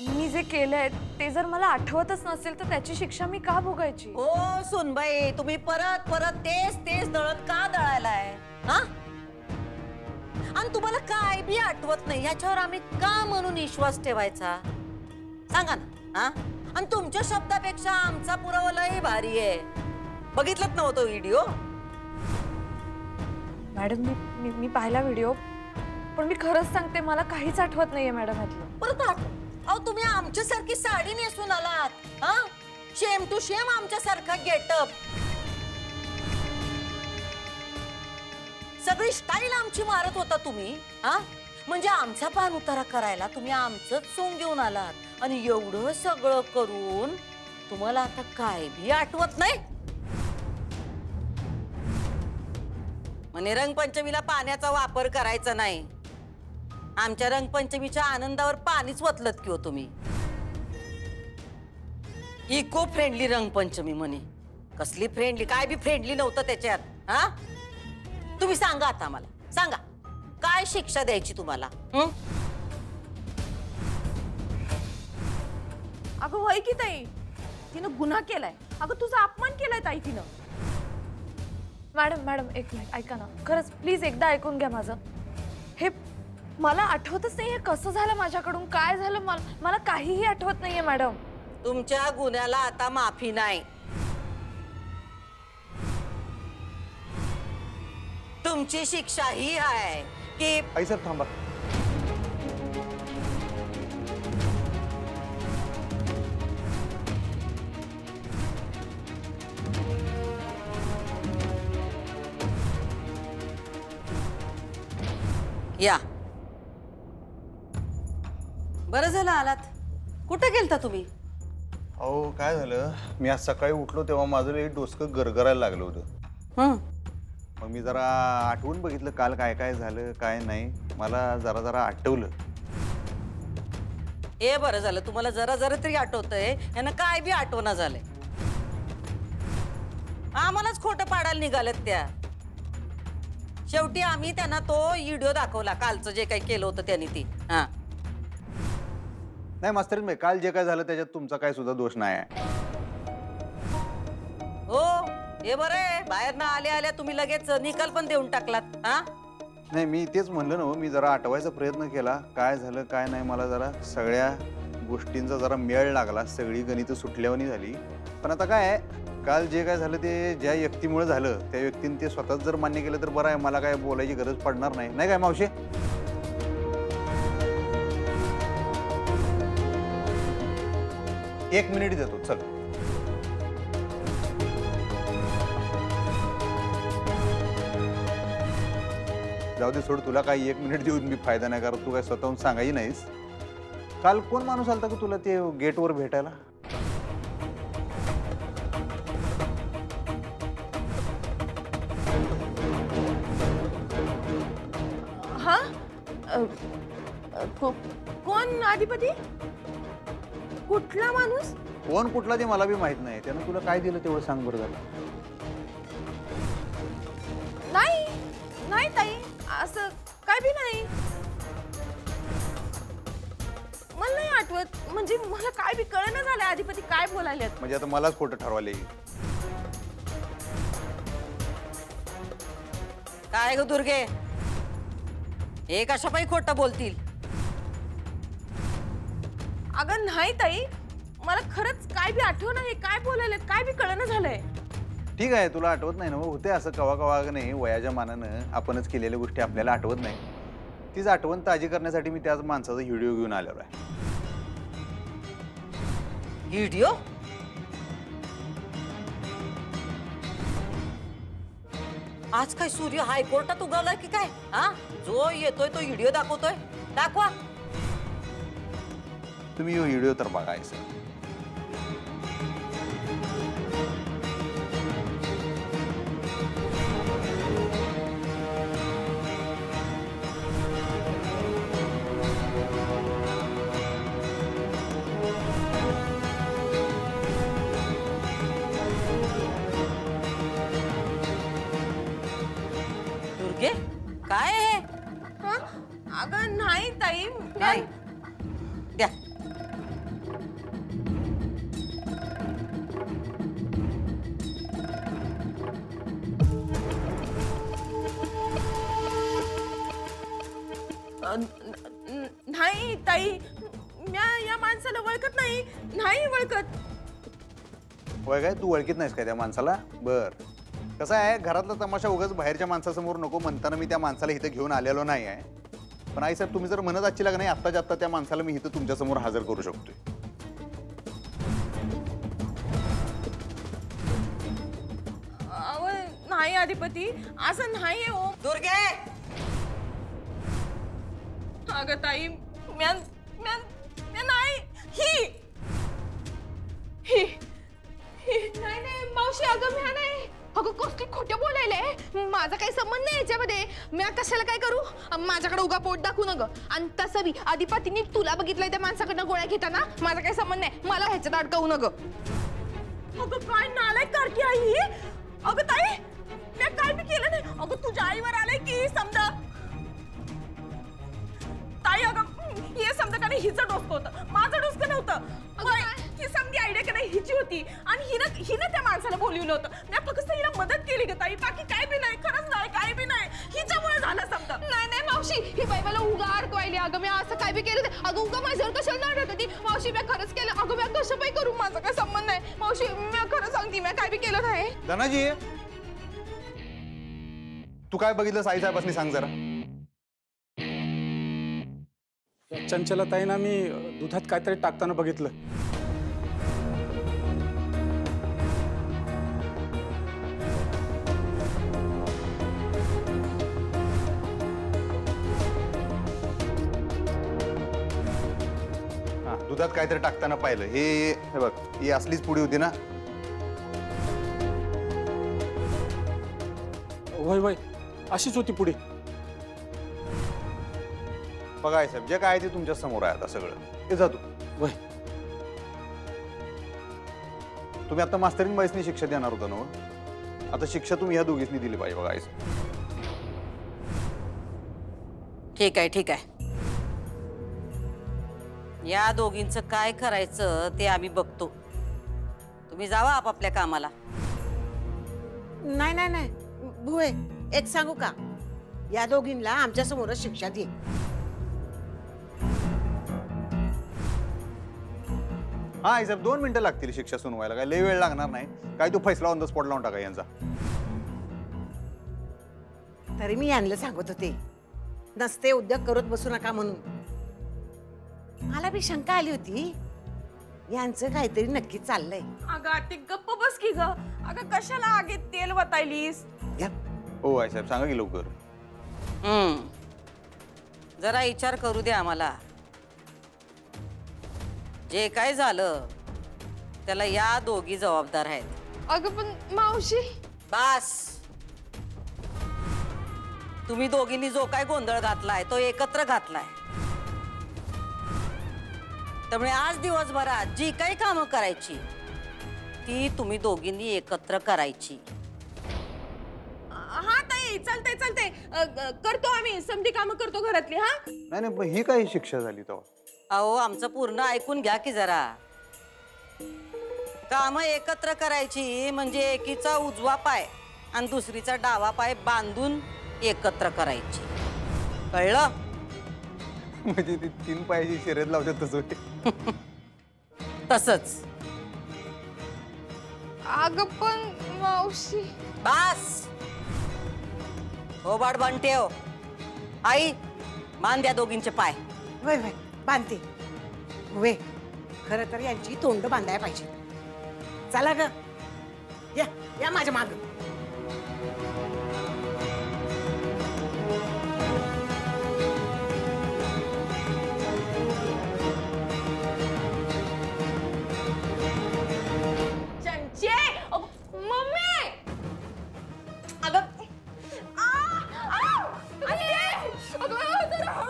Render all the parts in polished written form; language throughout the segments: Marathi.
मी जे केलंय ते जर मला आठवतच नसेल तर त्याची शिक्षा मी का भोगायची? ओ सुनबाई, तुम्ही परत परत तेच तेच दळण का दळायलाय? हा? आणि तुम्हाला काय बी आठवत नाही याच्यावर आम्ही का म्हणून विश्वास ठेवायचा? सांगा ना. हा? आणि तुमच्या शब्दापेक्षा आमचा पुरावा लय भारी आहे. बघितलंच नव्हतं व्हिडिओ? मॅडम मी पाहिला व्हिडिओ, पण मी खरंच सांगते मला काहीच आठवत नाहीये मॅडम यातलं. परत अहो तुम्ही आमच्यासारखी साडी नेसून आलात. हा? शेम टू शेम आमच्यासारखा गेटअप. सगळी स्टाईल आमची मारत होता तुम्ही. हा? म्हणजे आमचा पान उतारा करायला तुम्ही आमचंच सोंग घेऊन आलात. आणि एवढं सगळं करून तुम्हाला आता काय भी आठवत नाही? म्हणे रंगपंचमीला पाण्याचा वापर करायचा नाही. आमच्या रंगपंचमीच्या आनंदावर पाणीच वतलत की हो तुम्ही. इको फ्रेंडली रंगपंचमी म्हणे. कसली फ्रेंडली? काय बी फ्रेंडली नव्हतं त्याच्यात. हा? तुम्ही सांगा आता मला, सांगा काय शिक्षा द्यायची तुम्हाला? अगं होय की ताई, तिनं गुन्हा केलाय. अगं तुझा अपमान केलाय ताई तिनं. मॅडम एक मिनिट ऐका ना, खरंच प्लीज एकदा ऐकून घ्या माझं. हे मला आठवतच नाहीये कसं झालं माझ्याकडून, काय झालं मला काहीही आठवत नाहीये मॅडम. तुमच्या गुन्ह्याला आता माफी नाही. तुमची शिक्षा ही आहे की आई सर थांबा. या बरं झालं आलात. कुठे गेलता तुम्ही? अहो काय झालं, मी आज सकाळी उठलो तेव्हा माझं एक डोसकं गरगरायला लागलं होतं. मग मी जरा आठवून बघितलं काल काय काय झालं काय नाही. मला जरा आठवलं. हे बरं झालं, तुम्हाला जरा जरा तरी आठवतंय. यांना काय बी आठवणा झालंय. आम्हालाच खोटं पाडायला निघालेत त्या. शेवटी आम्ही त्यांना तो व्हिडिओ दाखवला कालचं जे काही केलं होतं त्यांनी ती. हा नाही मास्तरीन भाई, काल जे काय झालं त्याच्यात तुमचा काय सुद्धा दोष नाही आहे. हो हे बरं आहे, बाहेर ना आल्या आल्या तुम्ही लगेच निकाल पण देऊन टाकलात. हा नाही मी तेच म्हणलं ना, मी जरा आठवायचा प्रयत्न केला काय झालं काय नाही. मला जरा सगळ्या गोष्टींचा जरा मेळ लागला, सगळी गणितं सुटल्यावानी झाली. पण आता काय आहे, काल जे काय झालं ते ज्या व्यक्तीमुळे झालं त्या व्यक्तीने ते स्वतःच जर मान्य केलं तर बरं आहे. मला काय बोलायची गरज पडणार नाही. नाही काय मावशी? एक मिनिट देतो चल. जाऊ दे सोड, तुला काही एक मिनिट देऊन मी फायदा नाही, कारण तू काय स्वतःहून सांगायची नाहीस. काल कोण माणूस आलता का तुला ते गेटवर भेटायला? हा? कोण अधिपती? कुठला माणूस? कोण कुठला ते मला बी माहित नाही. त्यानं तुला काय दिलं तेवढं सांग बरं झालं. नाही ताई, असं काय बी नाही. मला नाही आठवत. म्हणजे मला काय बी कळना झालं अधिपती काय बोलायलेत. म्हणजे आता मलाच खोटं ठरवायला येईल. काय ग दुर्गे, हे कशापायी खोटं बोलतील? अगं नाही ताई, मला खरंच काय बी आठवण नाही. काय बोलायलेत काय बी कळना झालंय. ठीक आहे, तुला आठवत नाही ना, होते असं कवा कवा नाही. वयाच्या मानानं आपणच केलेल्या गोष्टी आपल्याला आठवत नाही. तीच आठवण ताजी करण्यासाठी मी त्याच माणसाचा व्हिडिओ घेऊन आलेलो आहे. व्हिडिओ? आज काय सूर्य हायकोर्टात उगवलाय की काय? हा, जो येतोय तो व्हिडिओ दाखवतोय. दाखवा. तुम्ही व्हिडिओ तर बघायचं. दुर्गे काय आहे? अगं नाही ताई. नाही द्या नाही ताई, म्या या माणसाला ओळखत नाही ओळखत. होय काय, तू ओळखीत नाहीस काय त्या माणसाला? बर, कसं आहे, घरातला तमाशा उगाच बाहेरच्या माणसासमोर नको म्हणताना मी त्या माणसाला इथं घेऊन आलेलो नाही आहे. पण आई साहेब, तुम्ही जर म्हणत आजची नाही, आत्ताच्या आत्ता त्या माणसाला मी इथं तुमच्या समोर हजर करू शकतोय. अहो नाही अधिपती, असं नाहीये ओ. दुर्गे, अगं ताई, म्या म्या म्या नाही. ही नाही नाही मावशी, अगं म्या नाही. अगं कसली खोटं बोलायले, माझा काही संबंध नाही याच्यामध्ये. मी कशाला काय करू, माझ्याकडे उगा पोट दाखवू नग. आणि तसं बी आधीपातीने तुला बघितलंय त्या माणसाकडनं गोळ्या घेताना, माझा काही संबंध नाही, मला ह्याच्यात अडकवू नग. अगं काय नालायक कारकी आहे ही. अगं ताई, मी काय बी केलं नाही. अगं तुझ्या आईवर आलंय की समजा. ताई अगं हे समजा का नाही, हिचं डोसकं होतं, माझं डोसकं नव्हतं. ही समधी आयडिया का नाही हिची होती, आणि हिनं त्या माणसाला बोलवलं होतं. मी फक्त हिला मदत केली ग ताई, बाकी काय बी नाही, खरंच नाही, काय बी नाही. हिच्यामुळे झालं समजा. नाही नाही मावशी, ही बाई मला उगा अडकवायली. अगं मी असं काय बी केलं नाही. अगं उगा माझ्यावर कशाला नाटक होती. मावशी मी खरंच केलं. अगं मी कसं बाई करू, माझा काय संबंध नाही. मावशी मी खरं सांगते, मी काय बी केलं नाही. धनाजी, तू काय बघितलं आई साहेबांनी सांग जरा. चंचलताईंना मी दुधात काहीतरी टाकताना बघितलं. हा, दुधात काहीतरी टाकताना पाहिलं. हे बघ, ही असलीच पुडी होती ना? वय वय, अशीच होती पुढे. बघा आई साहेब, जे काय ते तुमच्या समोर आहे आता सगळं. हे जातो वय. तुम्ही आता मास्तरीन बाईसनी शिक्षा देणार होता ना? आता शिक्षा तुम्ही ह्या दोघींनी दिली पाहिजे. बघा आई साहेब, ठीक आहे ठीक आहे. या दोघींचं काय करायचं ते आम्ही बघतो. तुम्ही जावा आपापल्या कामाला. नाही नाही नाही भुवे, एक सांगू का, या दोघींना आमच्या समोरच शिक्षा दे. हा आई साहेब, 2 मिनिटं लागतील शिक्षा सुनवायला, काय लय वेळ लागणार नाही. काय तो फैसला ऑन द स्पॉट लावून टाका यांचा. तरी मी यांना सांगत होते, नसते उद्योग करत बसू नका म्हणून. मला बी शंका आली होती, यांचं काहीतरी नक्की चाललंय. अगं ते गप्प बस की ग. अगं कशाला आगीत तेल वतायलीस. हो आई साहेब, सांगा की लवकर. जरा विचार करू दे आम्हाला. जे काय झालं त्याला या दोघी जबाबदार आहेत. अगं पण मावशी. बास, तुम्ही दोघींनी जो काय गोंधळ घातलाय तो एकत्र घातलाय. त्यामुळे आज दिवसभरात जी काही कामं करायची ती तुम्ही दोघींनी एकत्र करायची. हा ताई, चालतंय करतो आम्ही. समधी कामं करतो घरातली. हा नाही नाही, पण ही काय शिक्षा झाली तेव्हा? अहो आमचं पूर्ण ऐकून घ्या की जरा. कामं एकत्र करायची म्हणजे एकीचा उजवा पाय आणि दुसरीचा डावा पाय बांधून एकत्र करायची. कळलं? म्हणजे ती 3 पायाची शर्यत लावतात तसं. तसंच. अगं पण मावशी. बास, हो बाड बंटेव. आई, मान द्या दोघींचे पाय. वय वय बांधते. वे, खरं तर यांची तोंड बांधायला पाहिजे. चला ग, या या माझ्या माग. चंचे, मम्मी. अगं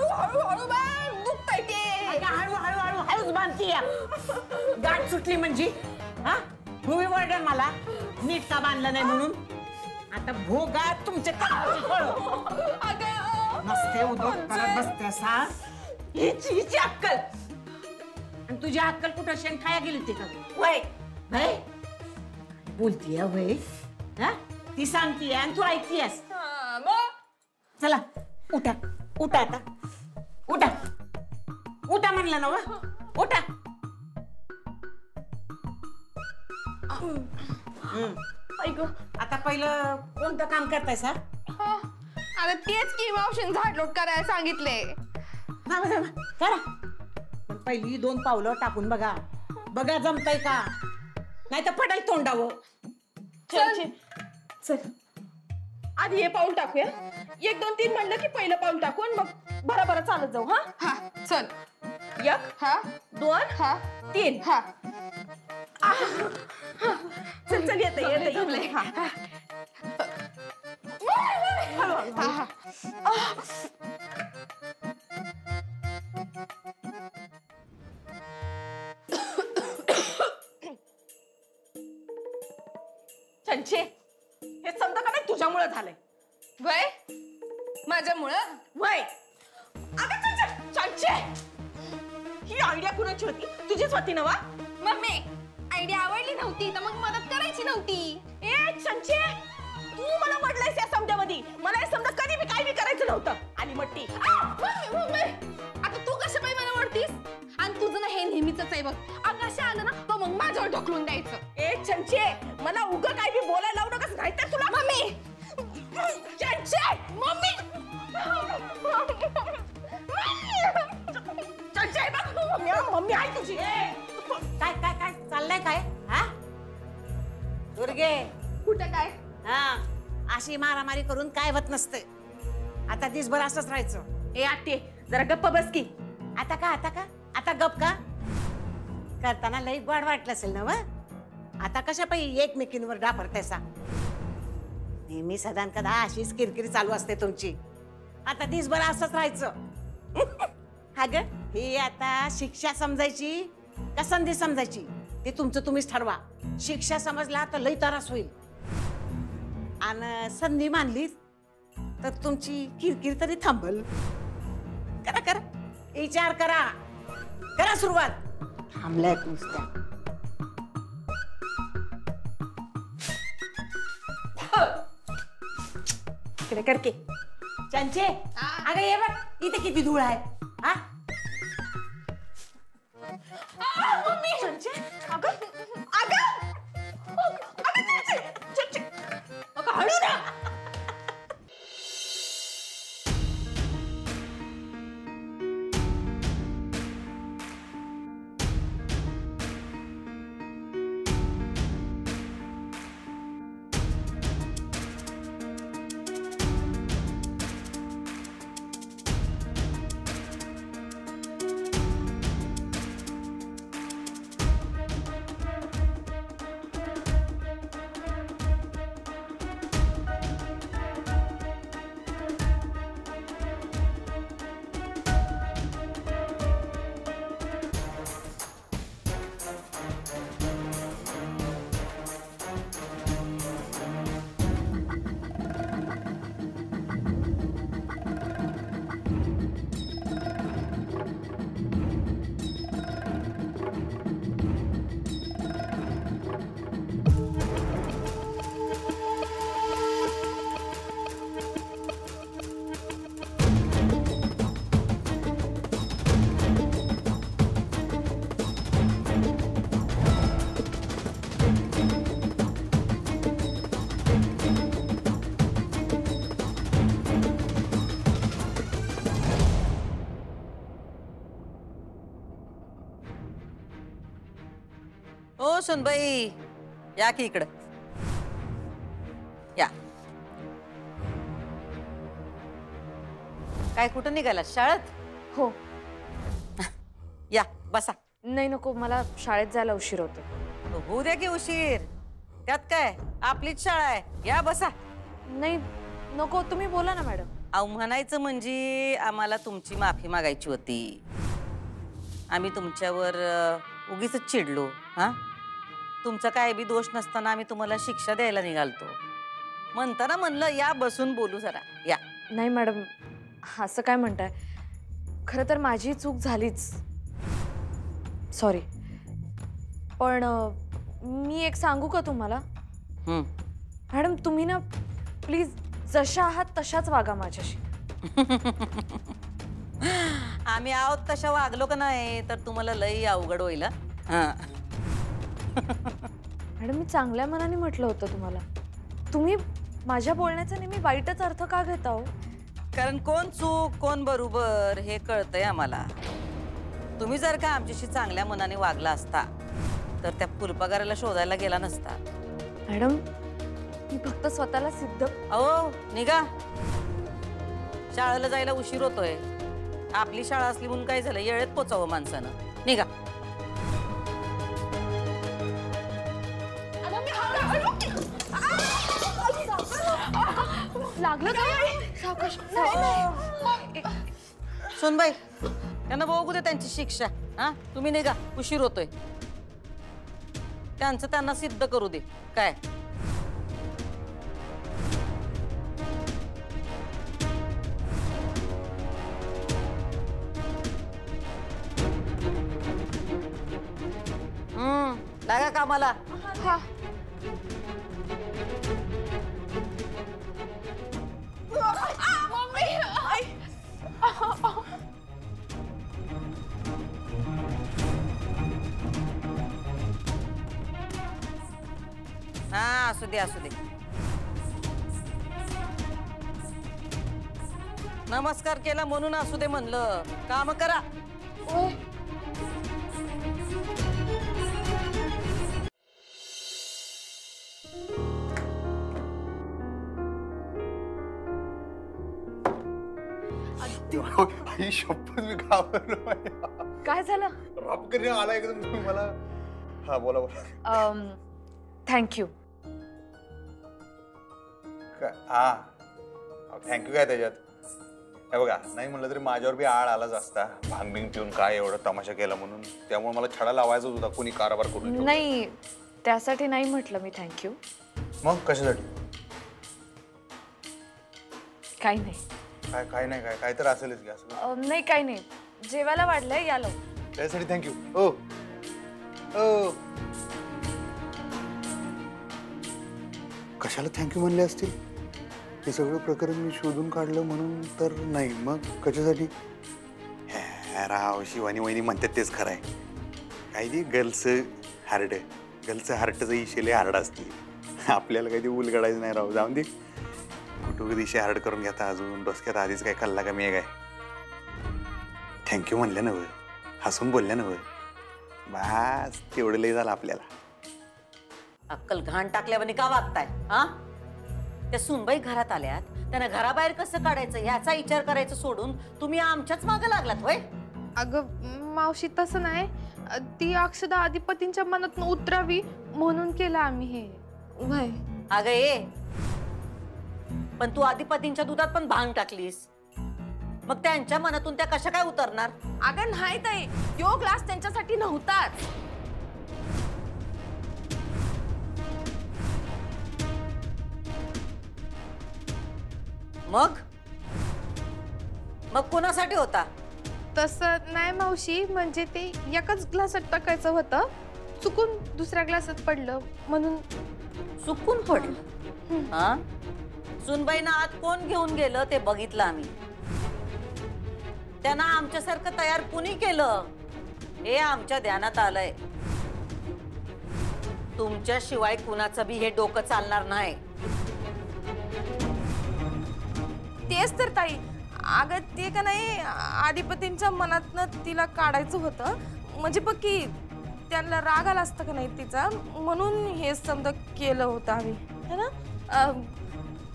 हळू दुखतंय ते. हळू हळू हळू हळूच बांधती. गाठ सुटली म्हणजे हा भुवी वरडण मला नीट का बांधलं नाही म्हणून. आता भोगा तुमच्या कामाची फळ. नसते उद्योग करत बसते सा. हिची अक्कल आणि तुझी अक्कल कुठं शेण खाया गेली होती का? वय वय बोलतीय वय. हा ती सांगतीय आणि तू ऐकतीयस. चला उठा उठा आता. म्हणलं ना व? उठा. ऐक आता पहिलं कोणतं काम करताय सर? आता तेच की मावशीन झाडलोट करायला सांगितले. करा. पण पहिली 2 पावलं टाकून बघा. बघा जमतंय का, नाही तर पडेल तोंडावं. चल चल आधी हे पाऊल टाकूया. 1 2 3 म्हणलं की पहिलं पाऊल टाकून मग बरा चालत जाऊ. हा हा चल. 1 हा 2 हा 3. हा चल चल येते जमलंय. हा हा हा चंचे हे समजा का नाही तुझ्यामुळे झालंय. वय माझ्यामुळं वय अगं चंचे ही आयडिया कुणाची होती? तुझीच होती ना वा? मम्मी आयडिया आवडली नव्हती तर मग मदत करायची नव्हती. ए चंचे तू मला म्हटलंयस या समजामध्ये. मला हे समजा कधी मी काय बी करायचं नव्हतं. आणि मट्टी मम्मी आता तू कशा पाय मला ओढतीस? आणि तुझं ना हे नेहमीच आहे बघ. आकाशा आलं ना तो मग माझ्यावर ढकलून द्यायचं. ए चंचे मला उगं काय बी बोलायला लावू नकस नाही तर तुला. मम्मी चंचे मम्मी चंचे बघ मम्मी आहे तुझी. काय काय काय चाललंय काय? हा दुर्गे, कुठं काय? हा अशी मारामारी करून काय होत नसते. आता दिसभर असंच राहायचं. ए आते जरा गप्प बस की. आता का आता का आता गप का? करताना लई गोड वाटलं असेल ना व? आता कशा पाहिजे एकमेकींवर डापरतायसा? नेहमी सदान कदा अशीच किरकिरी चालू असते तुमची. आता दिसभर असंच राहायचं. हा ग ही आता शिक्षा समजायची का संधी समजायची ते तुमचं तुम्हीच ठरवा. शिक्षा समजला तर लई त्रास होईल आणि संधी मानली तर तुमची किरकिर तरी थांबल. करा करा विचार करा. करा सुरुवात. थांबलाय नुसत्या. इकडे करके चंचे अगं ये बघ इथे किती धूळ आहे. हा चंचे अगं अगं चंचे अगं हळू ना. ओ सुनबाई या की इकडं या. काय कुठं निघाला शाळेत? हो. या बसा. नाही नको मला शाळेत जायला उशीर होतो. होऊ द्या की उशीर. त्यात काय आपलीच शाळा आहे. या बसा. नाही नको तुम्ही बोला ना मॅडम. अहो म्हणायचं म्हणजे आम्हाला तुमची माफी मागायची होती. आम्ही तुमच्यावर उगीच चिडलो. हा तुमचा काय बी दोष नसताना आम्ही तुम्हाला शिक्षा द्यायला निघालतो. म्हणताना म्हणलं या बसून बोलू जरा. या. नाही मॅडम असं काय म्हणताय. खरं तर माझी चूक झालीच. सॉरी. पण मी एक सांगू का तुम्हाला? मॅडम तुम्ही ना प्लीज जशा आहात तशाच वागा माझ्याशी. आम्ही आहोत तशा वागलो का नाही तर तुम्हाला लई अवघड होईल हा. मॅडम मी चांगल्या मनाने म्हटलं होतं तुम्हाला. तुम्ही माझ्या बोलण्याचा नेहमी वाईटच अर्थ का घेता हो? कारण कोण चूक कोण बरोबर हे कळतंय आम्हाला. तुम्ही जर का आमच्याशी चांगल्या मनाने वागला असता तर त्या फुलपगाराला शोधायला गेला नसता. मॅडम मी फक्त स्वतःला सिद्ध. अहो निघा, शाळेला जायला उशीर होतोय. आपली शाळा असली म्हणून काय झालं, येळेत पोचावं माणसानं. निघा. लागलं काय? सावकाश. सुनबाई त्यांना बघू दे त्यांची शिक्षा. हा तुम्ही निघा, उशीर होतोय. त्यांचं त्यांना सिद्ध करू दे. काय लागा कामाला. हा. मम्मी हा असू दे असू दे. नमस्कार केला म्हणून असू दे म्हणलं. काम करा. आई शपथ मी घाबरलो. काय झालं? रापकरी आला एकदम तुम्ही मला. हा बोला बोला. थँक्यू. हा थँक्यू काय त्याच्यात. हे बघा नाही म्हणलं तरी माझ्यावर बी आळ आलाच असता. भांग पिऊन काय एवढं तमाशा केला म्हणून. त्यामुळे मला छडा लावायचाच होता कोणी कारभार करून. नाही त्यासाठी नाही म्हटलं मी थँक्यू. मग कशासाठी? काही नाही. काय काय नाही काय काय तर असेलच की असं. नाही काही नाही. जेवायला वाढलंय या लव. त्यासाठी थँक्यू. ओ ओ कशाला थँक्यू म्हणले असतील? हे सगळं प्रकरण मी शोधून काढलं म्हणून तर नाही. मग कशासाठी? राव शिवानी वहिनी म्हणतात तेच खरं आहे. काय ते गर्लचं हार्ड, गर्लचं हार्टचं इशेले हार्ड असते. आपल्याला काही ते उलगडायचं नाही राव. जाऊन दे. कुठं दिशे हार्ड करून घेता अजून. डोसक्यात आधीच काय खाल्ला का मी काय? थँक्यू म्हणल्या नव्हे, हसून बोलल्या नव्हे, बस तेवढं लय झालं आपल्याला. अक्कल घाण टाकल्यावानी का वागताय? हा त्या सुनबाई घरात आल्यात, त्यांना घराबाहेर कसं काढायचं ह्याचा विचार करायचं सोडून तुम्ही आमच्याच मागं लागलात होय? अगं मावशी तसं नाही. ती अक्षदा अधिपतींच्या मनातून उतरावी म्हणून केलं आम्ही हे. वय अगं ये, पण तू अधिपतींच्या दुधात पण भांग टाकलीस. मग त्यांच्या मनातून त्या कशा काय उतरणार? अगं नाही ताई, यो ग्लास त्यांच्यासाठी नव्हताच. मग मग कोणासाठी होता? तसं नाही मावशी. म्हणजे ते एकाच ग्लासात टाकायचं होतं, चुकून दुसऱ्या ग्लासात पडलं म्हणून. चुकून पडलं? हा सुनबाईना आत कोण घेऊन गेलं ते बघितलं आम्ही. त्यांना आमच्यासारखं तयार कुणी केलं हे आमच्या ध्यानात आलंय. तुमच्याशिवाय कुणाचं बी हे डोकं चालणार नाही. तेच तर ताई. अगं ते का नाही अधिपतींच्या मनातनं तिला काढायचं होतं. म्हणजे बघ की त्यांना राग आला असतं का नाही तिचा, म्हणून हे समजा केलं होतं आम्ही, है ना?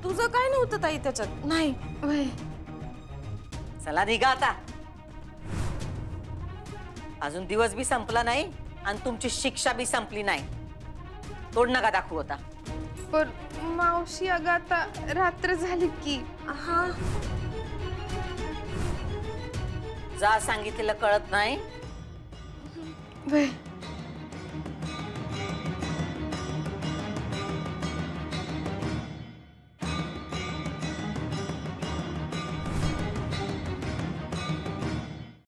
तुझं काय नव्हतं ताई त्याच्यात. नाही. वय चला निघा आता. अजून दिवस बी संपला नाही आणि तुमची शिक्षा बी संपली नाही. तोड नका दाखवू आता. पण मावशी अगं आता रात्र झाली की. हा जा सांगितलेलं कळत नाही. वय